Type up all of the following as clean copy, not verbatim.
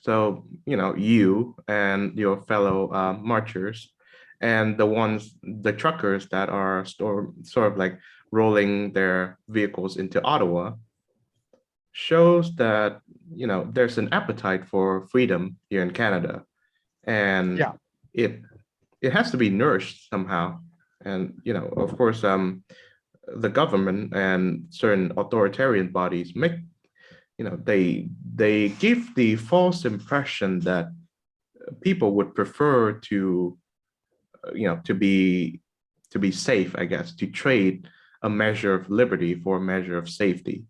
So, you and your fellow marchers and the truckers that are sort of like rolling their vehicles into Ottawa shows that, there's an appetite for freedom here in Canada. And Yeah, it it has to be nourished somehow. And, of course, the government and certain authoritarian bodies they give the false impression that people would prefer to be safe, I guess, to trade a measure of liberty for a measure of safety.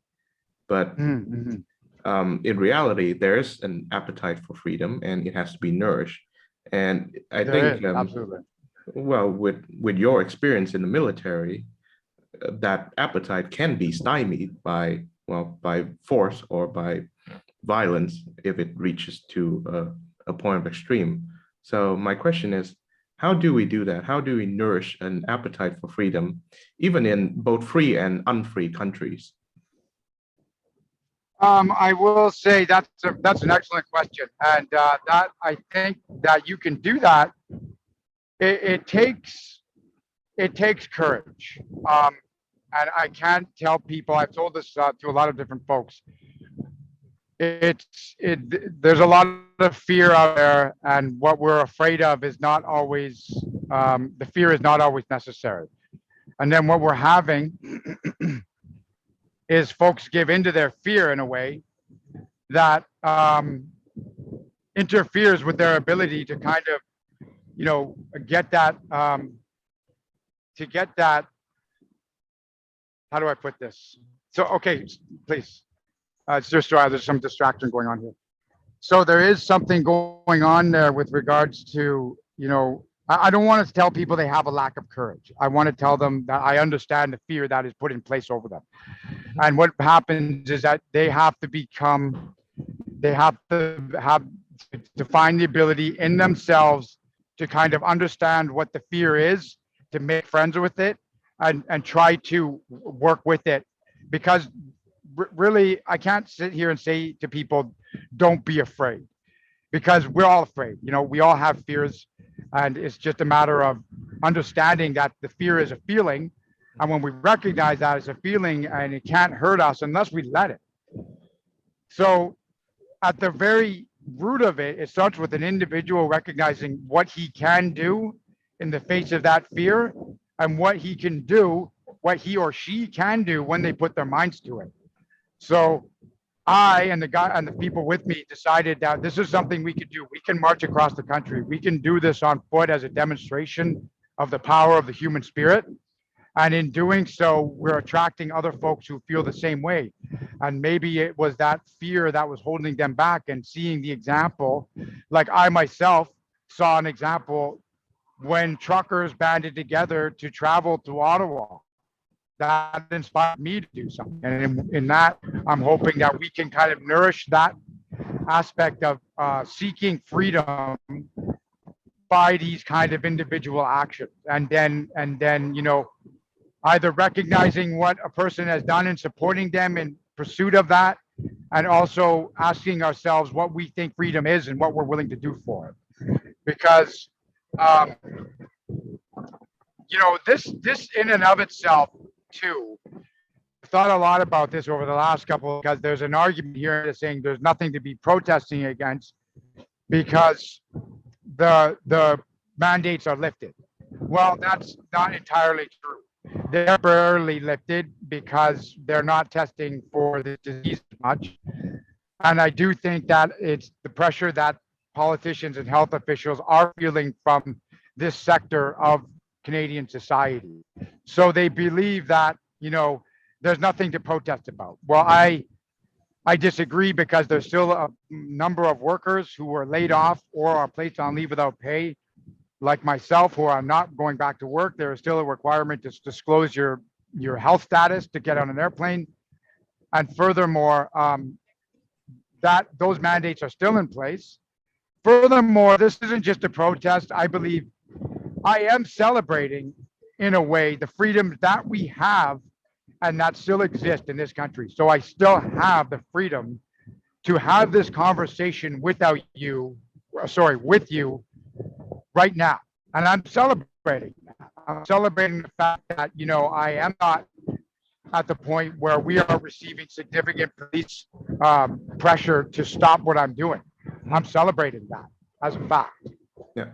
But mm-hmm. in reality, there's an appetite for freedom, and it has to be nourished. And I There think, is absolutely. well, with your experience in the military, that appetite can be stymied by force or by violence if it reaches to a point of extreme. So my question is, how do we do that? How do we nourish an appetite for freedom, even in both free and unfree countries? I will say that's an excellent question, and that I think that you can do that. It takes courage, and I can't tell people. I've told this to a lot of different folks. There's a lot of fear out there, and what we're afraid of is not always the fear is not always necessary. And then what we're having is folks give into their fear in a way that interferes with their ability to kind of, get that, to get that. How do I put this? So, okay, please. It's just there's some distraction going on here. So there is something going on there with regards to, I don't want to tell people they have a lack of courage. I want to tell them that I understand the fear that is put in place over them. And what happens is that they have to find the ability in themselves to kind of understand what the fear is, to make friends with it, and try to work with it. Because really, I can't sit here and say to people, don't be afraid, because we're all afraid. We all have fears, and it's just a matter of understanding that the fear is a feeling. And when we recognize that it's a feeling and it can't hurt us unless we let it. So at the very root of it, it starts with an individual recognizing what he can do in the face of that fear, and what he can do, what he or she can do when they put their minds to it. So I and the guy and the people with me decided that this is something we could do. We can march across the country. We can do this on foot as a demonstration of the power of the human spirit. And in doing so, we're attracting other folks who feel the same way. And maybe it was that fear that was holding them back, and seeing the example, like I myself saw an example when truckers banded together to travel to Ottawa. That inspired me to do something. And in that, I'm hoping that we can kind of nourish that aspect of seeking freedom by these kind of individual actions. And then, either recognizing what a person has done and supporting them in pursuit of that, and also asking ourselves what we think freedom is and what we're willing to do for it. Because um, this in and of itself too. I've thought a lot about this over the last couple, because there's an argument here that's saying there's nothing to be protesting against because the mandates are lifted. Well, that's not entirely true. They're temporarily lifted because they're not testing for the disease as much. And I do think that it's the pressure that politicians and health officials are feeling from this sector of Canadian society. So they believe that, there's nothing to protest about. Well, I disagree, because there's still a number of workers who were laid off or are placed on leave without pay, like myself, who are not going back to work. There is still a requirement to disclose your health status to get on an airplane. And furthermore, that those mandates are still in place. Furthermore, this isn't just a protest. I believe I am celebrating, in a way, the freedoms that we have and that still exist in this country. So I still have the freedom to have this conversation without you, sorry, with you right now. And I'm celebrating that. I'm celebrating the fact that, I am not at the point where we are receiving significant police pressure to stop what I'm doing. I'm celebrating that as a fact. Yeah.